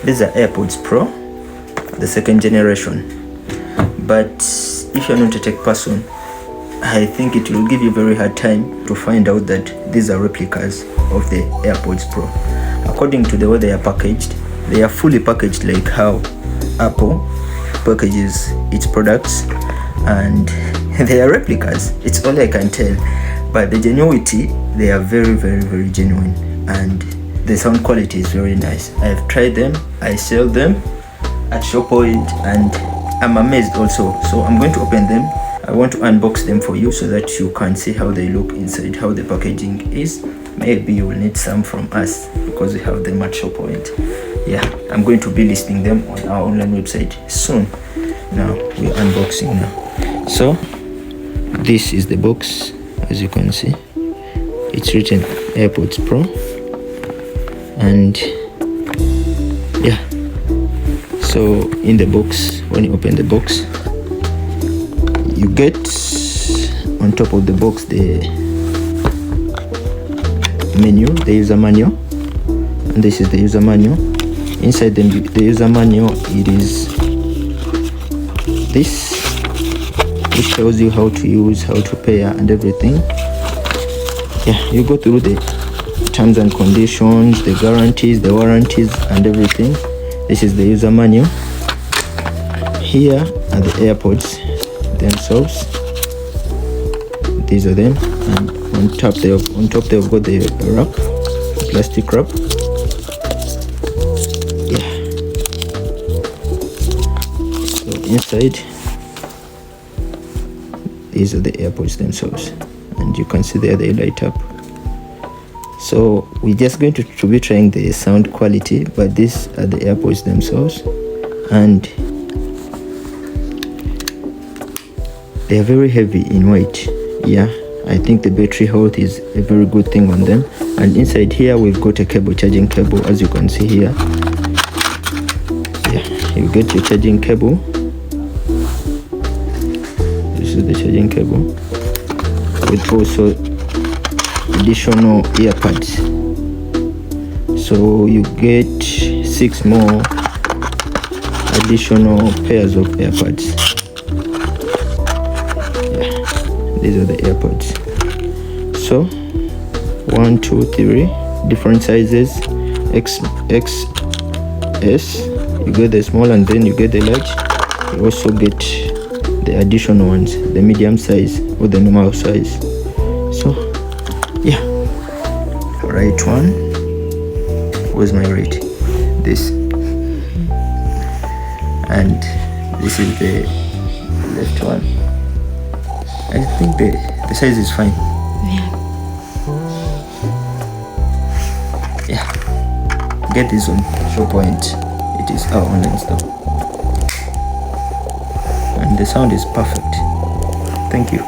These are AirPods Pro, the second generation. But if you're not a tech person, I think it will give you a very hard time to find out that these are replicas of the AirPods Pro. According to the way they are packaged, they are fully packaged like how Apple packages its products, and they are replicas. It's all I can tell. But the genuinity, they are very, very, very genuine, and the sound quality is very nice. I've tried them, I sell them at Sho-Point, and I'm amazed also. So I'm going to open them. I want to unbox them for you so that you can see how they look inside, how the packaging is. Maybe you will need some from us because we have them at Sho-Point. Yeah, I'm going to be listing them on our online website soon. Now we're unboxing now. So this is the box. As you can see, it's written AirPods Pro, and yeah, so in the box, when you open the box, you get on top of the box the menu, the user manual, and this is the user manual. Inside the user manual, it is this, which tells you how to use, how to pair and everything. Yeah, you go through the terms and conditions, the guarantees, the warranties and everything. This is the user manual. Here are the AirPods themselves. These are them, and on top they've got the wrap, the plastic wrap. Yeah, so inside, these are the AirPods themselves, and you can see there they light up. So we're just going to be trying the sound quality, but these are the AirPods themselves, and they are very heavy in weight. Yeah, I think the battery health is a very good thing on them. And inside here we've got a cable, charging cable, as you can see here. Yeah, you get your charging cable. This is the charging cable, with also additional earbuds. So you get 6 more additional pairs of earbuds. These are the AirPods. So 1, 2, 3 different sizes. XS, you get the small, and then you get the large. You also get the additional ones, the medium size or the normal size. So yeah, right one. Where's my right? This, and this is the left one. I think the size is fine. Yeah, get this on Sho-Point. It is our online store, and the sound is perfect. Thank you.